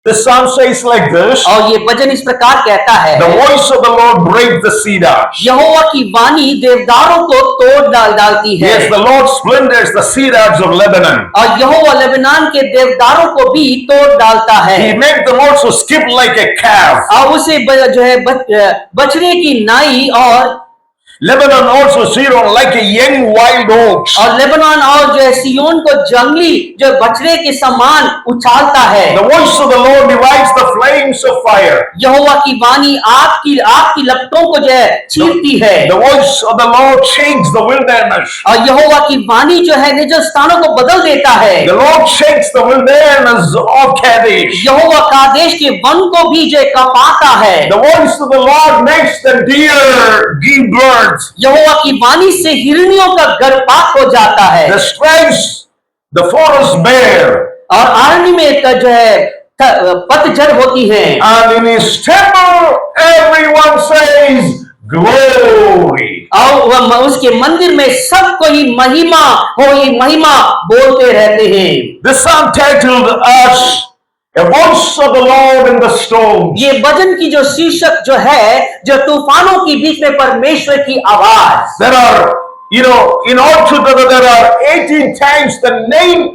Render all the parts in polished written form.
This psalm says like this. और ये भजन इस प्रकार कहता है, The voice of the Lord breaks the cedars. यहोवा की वाणी देवदारों को तोड़ डालती है। Yes, the Lord splinters the cedars of Lebanon. और यहोवा लेबनान के देवदारों को भी तोड़ डालता है। He made them also skip like a calf. और उसे जो है बछड़े की नाई और Lebanon also Zion like a young wild ox. और लेबनान और जो है सियोन को जंगली जो बछड़े के समान उछालता है। The voice of the Lord divides the flames of fire. यहोवा की वाणी आग की लपटों को जो है चीरती है। The voice of the Lord shakes the wilderness. और यहोवा की वाणी जो है निर्जल स्थानों को बदल देता है। The Lord shakes the wilderness of Kadesh. Jehovah Kadesh के वन को भी जो कांपाता है। The voice of the Lord makes the deer give birth. यहोवा की वाणी से हिरनियों का गर्भपात हो जाता है। The stripes, the forest bare. और अरण्य में जो है पतझड़ होती है। And in his temple everyone says glory. और उसके मंदिर में सब कोई महिमा महिमा बोलते रहते हैं। This psalm titled us A Voice of the Lord in the Storms. ये भजन की जो शीर्षक जो है, जो तूफानों के बीच में परमेश्वर की आवाज। There are, in all together there are 18 times the name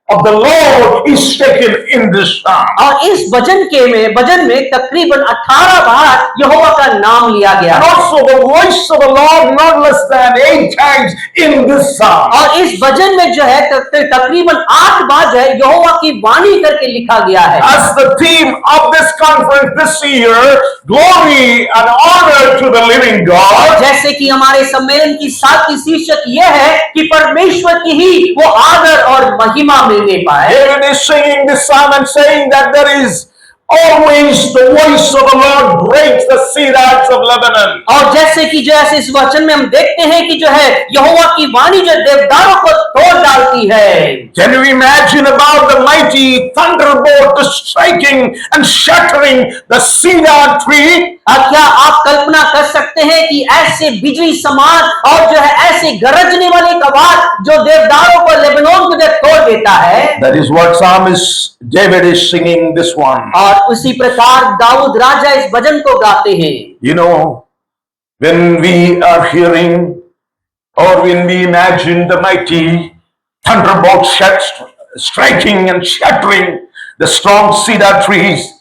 of the Lord is taken in this psalm. और इस भजन में तकरीबन 18 बार यहोवा का नाम लिया गया। And also the voice of the Lord not less than 8 times in this psalm. और इस भजन में जो है तकरीबन 8 बार जो है यहोवा की वाणी करके लिखा गया है। As the theme of this conference this year, glory and honor to the living God. जैसे कि हमारे सम्मेलन की साथ की शीर्षक यह है कि परमेश्वर की ही वो आदर और महिमा मिलने पाए। David is singing this psalm and saying that there is always the voice of the Lord breaks the cedars of Lebanon. और जैसे कि जैसे इस वचन में हम देखते हैं कि जो है यहोवा की वाणी जो देवदारों को तोड़ डालती है। Can you imagine about the mighty thunderbolt striking and shattering the cedar tree? क्या आप कल्पना कर सकते हैं कि ऐसे बिजली समान और जो है ऐसे गरजने वाली एक आवाज जो देवदारों को लेबनोन को जो तोड़ देता है। That is what psalmist David is singing this one. और उसी प्रकार दाऊद राजा इस भजन को गाते हैं। You know, when we are hearing or when we imagine the mighty thunderbolt striking and shattering the strong cedar trees,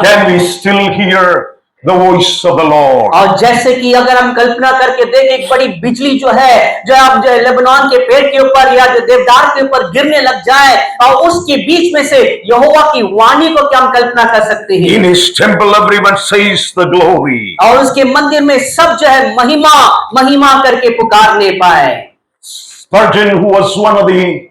can we still hear the voice of the Lord? और जैसे कि अगर हम कल्पना करके देखें एक बड़ी बिजली जो है जो आप जो लेबनान के पेड़ के ऊपर या जो देवदार के ऊपर गिरने लग जाए और उसके बीच में से यहोवा की वाणी को क्या हम कल्पना कर सकते हैं? In his temple everyone says the glory. और उसके मंदिर में सब जो है महिमा महिमा करके पुकारने पाए। Spurgeon, who was one of the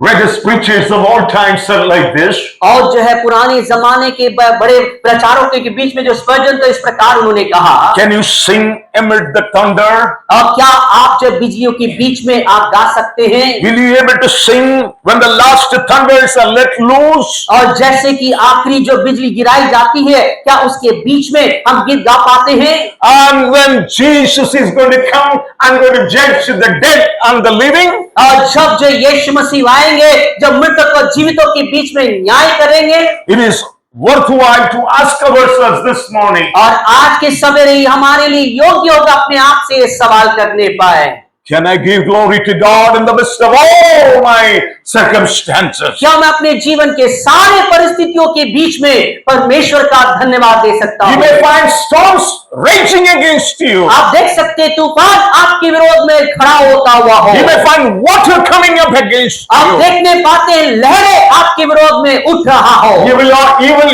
greatest preachers of all time, said like this. और जो है पुराने जमाने के बड़े प्रचारकों के बीच में जो स्पर्जन तो इस प्रकार उन्होंने कहा, Can you sing amid the thunder? और क्या आप जो बिजलियों के बीच में आप गा सकते हैं? Will you be able to sing when the last thunders are let loose? और जैसे कि आखिरी जो बिजली गिराई जाती है क्या उसके बीच में हम गीत गा पाते हैं? And when Jesus is going to come and going to judge the dead and the living, और जब जो यीशु मसीह आएंगे जब मृतक और जीवितों के बीच में न्याय करेंगे, it is worthwhile to ask ourselves this morning, और आज के सवेरे ही हमारे लिए योग्य होगा अपने आप से ये सवाल करने पाए, can I give glory to God in the midst of all my circumstances? क्या मैं अपने जीवन के सारे परिस्थितियों के बीच में परमेश्वर का धन्यवाद दे सकता You हूँ? may find storms raging against you. आप देख सकते हैं तूफान आपके विरोध में खड़ा होता हुआ हो, You may find water coming up against आप you. देखने पाते हैं लहरें आपके विरोध में उठ रहा हो,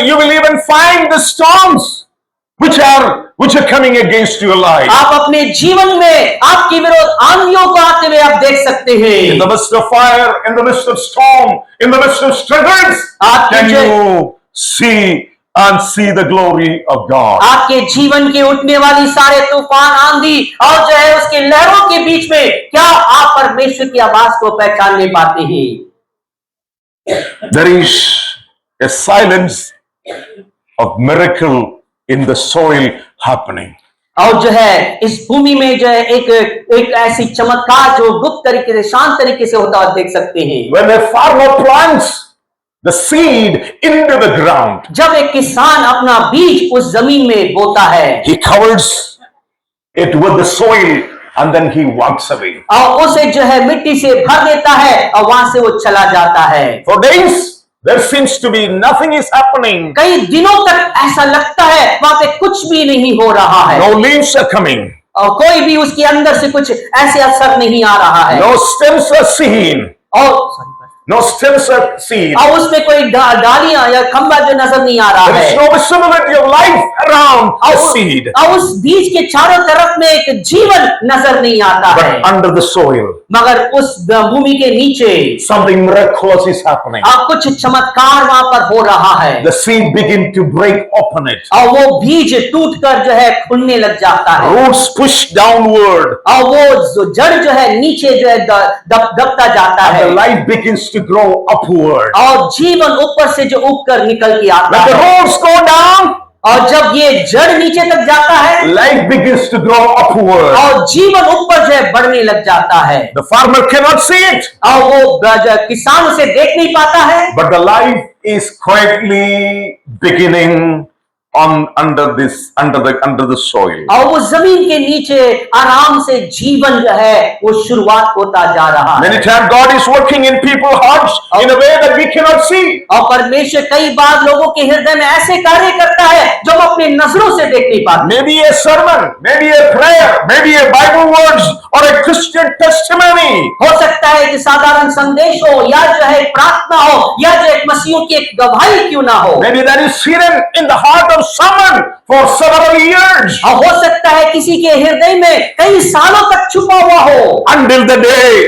You will even find the storms which are coming against your life. आप अपने जीवन में आपके विरोध आंधियों को आते हुए आप देख सकते In the हैं। midst of fire, in the midst of storm, in the midst of struggles, can you see the glory of God? आपके जीवन के उठने वाली सारे तूफान आंधी और जो है उसके लहरों के बीच में क्या आप परमेश्वर की आवाज को पहचानने पाते हैं? There is a silence of miracle in the soil happening. और जो है इस भूमि में जो है एक ऐसी चमत्कार जो गुप्त तरीके से शांत तरीके से होता हुआ देख सकते हैं। When a farmer plants the seed into the ground, जब एक किसान अपना बीज उस जमीन में बोता है, he covers it with the soil and then he walks away. और उसे जो है मिट्टी से भर देता है और वहां से वो चला जाता है। For days, there seems to be nothing is happening. कई दिनों तक ऐसा लगता है वहां पे कुछ भी नहीं हो रहा है, No leaves are coming. और कोई भी उसके अंदर से कुछ ऐसे असर नहीं आ रहा है, No stems are seen. और No stems are seen. और उसमें कोई डालियां या खंबा जो नजर नहीं आ रहा There is है, no visibility of life around the seed. और उस बीज के चारों तरफ में एक जीवन नजर नहीं आता है, But under the soil, मगर उस भूमि के नीचे something miraculous is happening. अब कुछ चमत्कार वहां पर हो रहा है, The seed begin to break open it. और वो बीज टूटकर जो है खुलने लग जाता है, Roots push downward. और वो जड़ जो है नीचे जो है दबता जाता And है, the life begins to grow upward. और जीवन ऊपर से जो उगकर निकल के आता When the है, roots go down, और जब ये जड़ नीचे तक जाता है life begins to grow upward. और जीवन ऊपर जो है बढ़ने लग जाता है, The farmer cannot see it, और वो जो किसान उसे देख नहीं पाता है, but the life is quietly beginning under the soil. और वो जमीन के नीचे आराम से जीवन जो है वो शुरुआत होता जा रहा है। Many times God is working in people's hearts in a way that we cannot see. और परमेश्वर कई बार लोगों के हृदय में ऐसे कार्य करता है जो हम अपने नजरों से देख नहीं पाते। Maybe a sermon, maybe a prayer, maybe a Bible words or a Christian testimony. हो सकता है कि साधारण संदेश हो, या जो है प्रार्थना हो, या जो एक मसीहों की एक गवाही क्यों ना हो, Maybe that is hidden in the heart of someone for several years और हो सकता है किसी के हृदय में कई सालों तक छुपा हुआ हो, until the day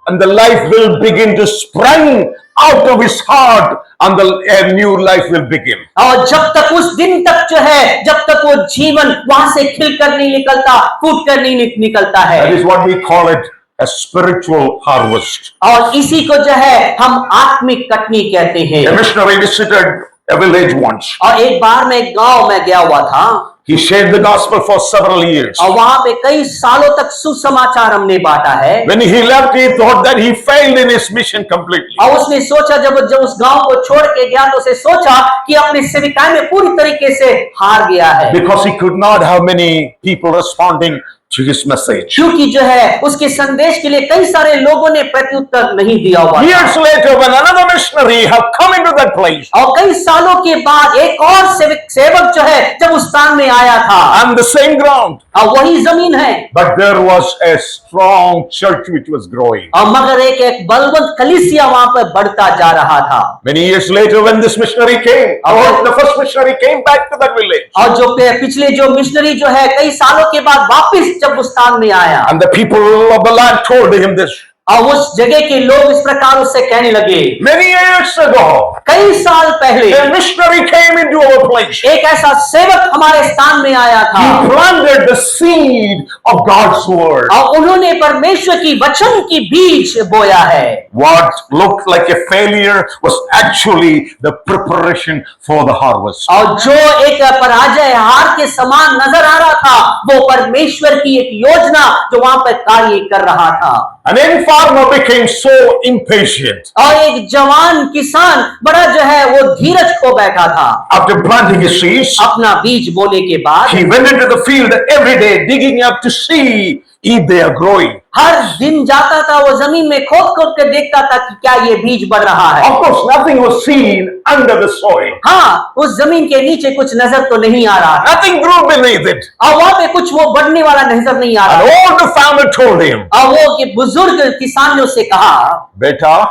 and the life will begin to spring out of his heart and a new life will begin. और जब तक उस दिन तक जो है, जब तक वो जीवन वहां से खिलकर नहीं निकलता, फूट कर नहीं निकलता है, That is what we call it, a spiritual harvest. और इसी को जो है हम आत्मिक कटनी कहते हैं। A missionary visited a village once. और एक बार मैं एक गांव में गया हुआ था, He shared the gospel for several years. और वहां पे कई सालों तक सुसमाचार हमने बांटा है। When he left, he thought that he failed in his mission completely. और उसने सोचा, जब उस गांव को छोड़ के गया तो उसे सोचा कि अपनी सेविकाई में पूरी तरीके से हार गया है, Because he could not have many people responding to his message. क्योंकि जो है उसके संदेश के लिए कई सारे लोगों ने प्रत्युत्तर नहीं दिया हुआ था। Years later, when another missionary have come into that place, और कई सालों के बाद एक और सेवक जो है जब उस स्थान में आया था, on the same ground, और वही जमीन है, but there was a strong church which was growing. और मगर एक बलवंत कलीसिया वहां पर बढ़ता जा रहा था। Many years later, when this missionary came, or the first missionary came back to that village, और जो पिछले जो मिशनरी जो है कई सालों के बाद वापस जब उस स्थान में आया, and the people of the land told him this. और उस जगह के लोग इस प्रकार उससे कहने लगे, Many years ago, कई साल पहले a missionary came into our place. एक ऐसा सेवक हमारे स्थान में आया था, He planted the seed of God's word. और उन्होंने परमेश्वर की वचन की बीज बोया है। What looked like a failure was actually the preparation for the harvest. और जो एक पराजय हार के समान नजर आ रहा था, वो परमेश्वर की एक योजना जो वहां पर कार्य कर रहा था। An young farmer became so impatient. और एक जवान किसान बड़ा जो है वो धीरज खो बैठा था। After planting his seeds, अपना बीज बोने के बाद he went into the field every day digging up to see if they are growing. हर दिन जाता था, वो जमीन में खोद खोद कर देखता था कि क्या ये बीज बढ़ रहा है। Of course, nothing was seen under the soil. हाँ, उस जमीन के नीचे कुछ नजर तो नहीं आ रहा, Nothing grew beneath it. और वहां पे कुछ वो बढ़ने वाला नजर नहीं आ And रहा। all the farmer told him, और वो कि बुजुर्ग किसान ने उससे कहा, Beta,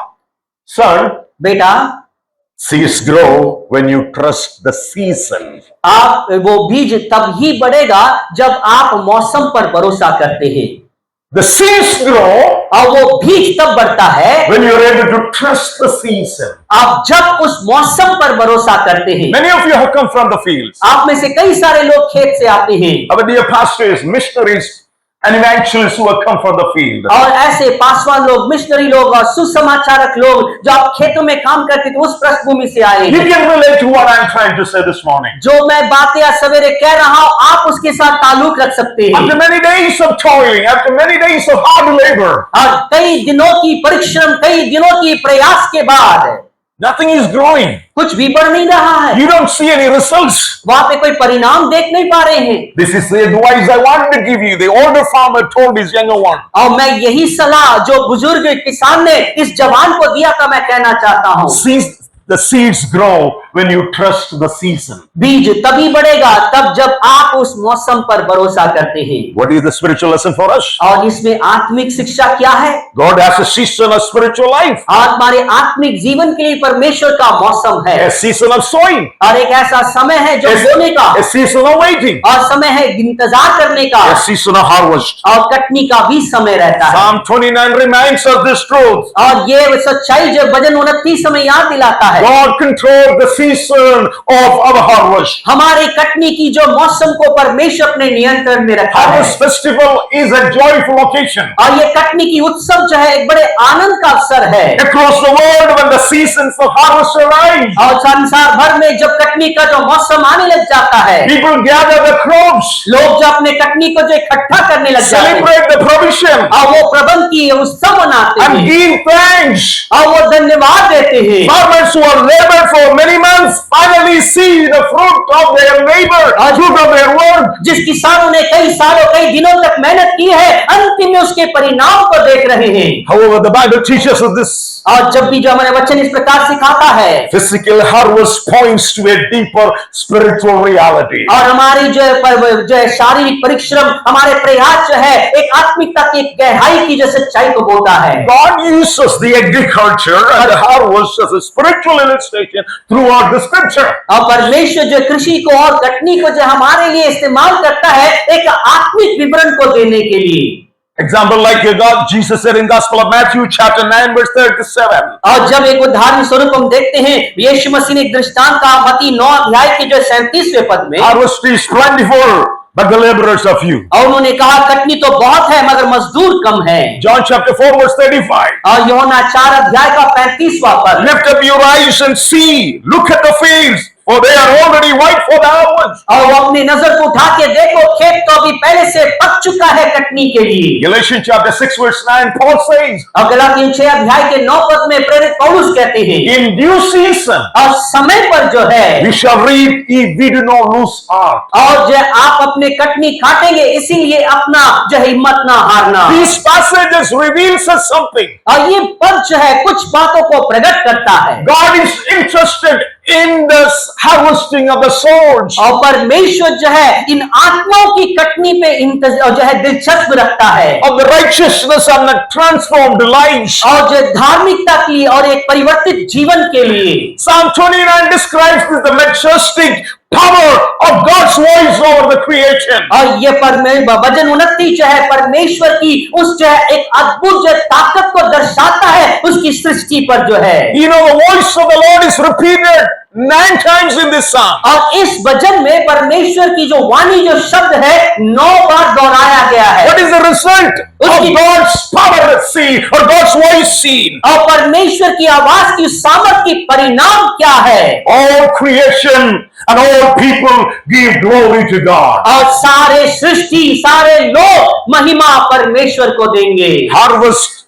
son, बेटा, seeds grow when you trust the season. आप वो बीज तब ही बढ़ेगा जब आप मौसम पर भरोसा करते हैं। The seeds grow और वो बीज तब बढ़ता है when you're able to trust the season. आप जब उस मौसम पर भरोसा करते हैं। Many of you have come from the fields. आप में से कई सारे लोग खेत से आते हैं, Our dear pastors, missionaries, and evangelists who have come from the field. और ऐसे पासवान लोग, मिशनरी लोग और सुसमाचारक लोग जो आप खेतों में काम करते थे उस पृष्ठभूमि से आए You हैं। can relate to what I'm trying to say this morning. जो मैं बातें आज सवेरे कह रहा हूं, आप उसके साथ ताल्लुक रख सकते हैं। After many days of toiling, after many days of hard labor, और कई दिनों की परिश्रम, कई दिनों की प्रयास के बाद Nothing is growing. कुछ भी बढ़ नहीं रहा है, You don't see any results. वहां पे कोई परिणाम देख नहीं पा रहे हैं। This is the advice I wanted to give you. The older farmer told his younger one. और मैं यही सलाह जो बुजुर्ग किसान ने इस जवान को दिया था मैं कहना चाहता हूँ। The seeds grow when you trust the season. बीज तभी बढ़ेगा तब जब आप उस मौसम पर भरोसा करते हैं। What is the spiritual lesson for us? और इसमें आत्मिक शिक्षा क्या है? God has a season of spiritual life. हमारे आत्मिक जीवन के लिए परमेश्वर का मौसम है, A season of sowing. और एक ऐसा समय है जो बोने का, A season of waiting. और समय है इंतजार करने का, A season of harvest. और कटनी का भी समय रहता है। Psalm 29 reminds us this truth. और ये सच्चाई जो भजन 29 में याद दिलाता है, God controls the season of our harvest. हमारे कटनी की जो मौसम को परमेश्वर अपने नियंत्रण में रखा है। Harvest festival is a joyful occasion. और ये कटनी की उत्सव जो है एक बड़े आनंद का अवसर है। Across the world, when the seasons of harvest arrive, और संसार भर में जब कटनी का जो मौसम आने लग जाता है, people gather the crops, लोग जो अपने कटनी को जो इकट्ठा करने लग जाते हैं, celebrate the provision, और वो प्रबंध की उत्सव मनाते and हैं, give thanks. और वो धन्यवाद देते हैं। Farmers who have labored for many months finally see the fruit of their labor, fruit of their work. जिस किसानों ने कई सालों कई दिनों तक मेहनत की है, अंतिम में उसके परिणाम को देख रहे हैं। However, the Bible teaches us this. और जब भी जो हमारे वचन इस प्रकार सिखाता है, Physical harvest points to a deeper spiritual reality. और हमारी जो है शारीरिक परिश्रम, हमारे प्रयास जो है एक आत्मिकता की एक गहराई की जो सच्चाई को बोलता है। God uses the agriculture and the harvest as a spiritual illustration throughout the scripture. और परमेश्वर जो कृषि को और कटनी को जो हमारे लिए इस्तेमाल करता है एक आत्मिक विवरण को देने के लिए। Example like God, Jesus said in Gospel of Matthew chapter 9 verse 37. और जब एक उदाहरण स्वरूप हम देखते हैं, यीशु मसीह ने एक दृष्टांत कहा मत्ती 9 अध्याय के जो 37वें पद में, Harvest is plentiful, but the laborers are few. और उन्होंने कहा कटनी तो बहुत है मगर मजदूर कम है। John chapter 4 verse 35. और यूहन्ना 4 अध्याय का 35वां पद, Lift up your eyes and see, look at the fields, for they are already white for the harvest. और वो अपनी नजर को उठा के देखो, खेत तो अभी पहले से पक चुका है कटनी के लिए। Galatians chapter 6 verse 9, Paul says, और गलातियों 6 अध्याय के 9 पद में प्रेरित पौलुस कहते हैं, in due season और समय पर जो है we shall reap if we do not lose heart. और जो आप अपने कटनी काटेंगे, इसीलिए अपना जो है हिम्मत ना हारना। These passages reveals us something. और ये पद जो है कुछ बातों को प्रकट करता है। God is interested in the harvesting of the souls. और परमेश्वर जो है इन आत्माओं की कटनी पे जो है दिलचस्प रखता है, Of the righteousness and the transformed lives. और जो धार्मिकता के लिए और एक परिवर्तित जीवन के लिए। Psalm 29 describes the majestic power of God's voice over the creation. और ये भजन 29 जो है परमेश्वर की उस जो है एक अद्भुत जो ताकत को दर्शाता है उसकी सृष्टि पर जो है। You know, the voice of the Lord is repeated 9 times in this psalm. और इस भजन में परमेश्वर की जो वाणी जो शब्द है 9 बार दोहराया गया है। What is the result of God's power seen or God's voice seen? और परमेश्वर की आवाज की सामर्थ की परिणाम क्या है? All creation and all people give glory to God. और सारे सृष्टि सारे लोग महिमा परमेश्वर को देंगे। Harvest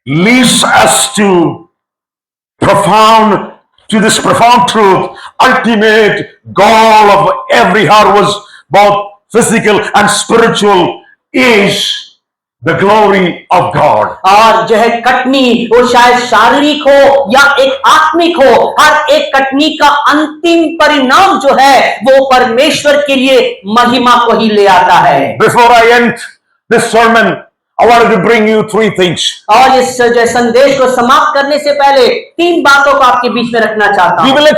leads us to this profound truth. Ultimate goal of every harvest, both physical and spiritual, is the glory of God. और जो है कटनी वो शायद शारीरिक हो या एक आत्मिक हो, हर एक कटनी का अंतिम परिणाम जो है वो परमेश्वर के लिए महिमा को ही ले आता है। Before I end this sermon, I wanted to bring you 3 things. और इस जो संदेश को समाप्त करने से पहले 3 बातों को आपके बीच में रखना चाहता We हूँ। will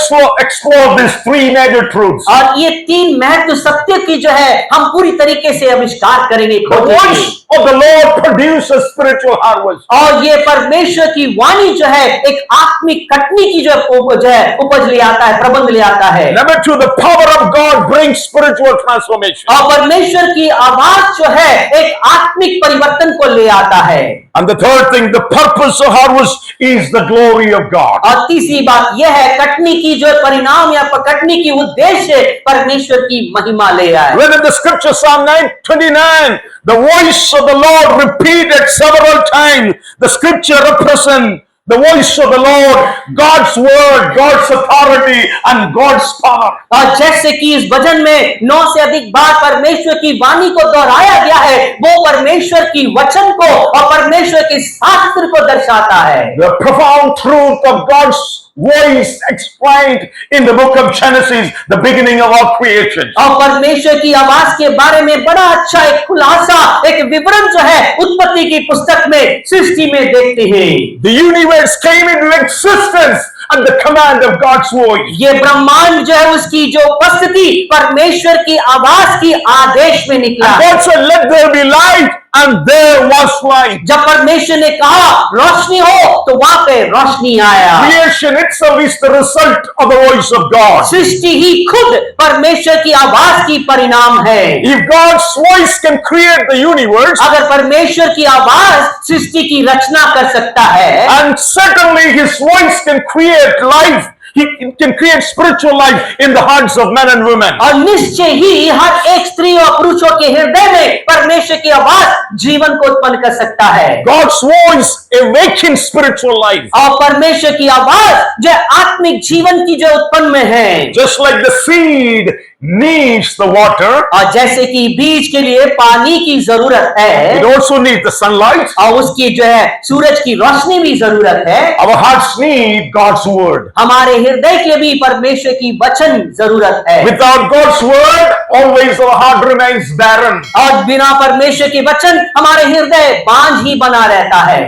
explore these 3 major truths. और ये 3 महत्व सत्य की जो है हम पूरी तरीके से आविष्कार करेंगे, The खोजेंगे। voice of the Lord produces spiritual harvest. और ये परमेश्वर की वाणी जो है एक आत्मिक कटनी की जो है उपज ले आता है, प्रबंध ले आता है। Number 2, the power of God brings spiritual transformation. और परमेश्वर की आवाज जो है एक आत्मिक परिवर्तन को ले आता है। And the third thing, the purpose of harvest is the glory of God. और तीसरी बात यह है कटनी की जो परिणाम या कटनी की उद्देश्य परमेश्वर की महिमा ले आए। When in the scripture Psalm 9:29, the voice of the Lord repeated several times. The scripture represents the voice of the Lord, God's word, God's authority, and God's power. और जैसे कि इस भजन में 9 से अधिक बार परमेश्वर की वाणी को दोहराया गया है, वो परमेश्वर की वचन को और परमेश्वर के शास्त्र को दर्शाता है। The profound truth of God's voice explained in the book of Genesis, the beginning of all creation. और परमेश्वर की आवाज के बारे में बड़ा अच्छा एक खुलासा, एक विवरण जो है उत्पत्ति की पुस्तक में, सृष्टि में देखते हैं। The universe came into existence at the command of God's voice. ये ब्रह्मांड जो है उसकी जो उपस्थिति परमेश्वर की आवाज की आदेश में निकला। God said, "Let there be light," and there was light. जब परमेश्वर ने कहा रोशनी हो, तो वहां पे रोशनी आया। Creation itself is the result of the voice of God. सृष्टि ही खुद परमेश्वर की आवाज की परिणाम है। If God's voice can create the universe, अगर परमेश्वर की आवाज सृष्टि की रचना कर सकता है, and certainly His voice can create life, He can create spiritual life in the hearts of men and women. और निश्चय ही हर एक स्त्री और पुरुषों के हृदय में परमेश्वर की आवाज जीवन को उत्पन्न कर सकता है। God's voice awakens spiritual life. और परमेश्वर की आवाज जो आत्मिक जीवन की जो उत्पन्न में है, Just like the seed needs the water, और जैसे कि बीज के लिए पानी की जरूरत है, it also needs the sunlight. और उसकी जो है सूरज की रोशनी भी जरूरत है, Our hearts need God's word. हमारे हृदय के भी परमेश्वर की वचन जरूरत है। Without God's word, always our heart remains barren. और बिना परमेश्वर के वचन हमारे हृदय बांझ ही बना रहता है।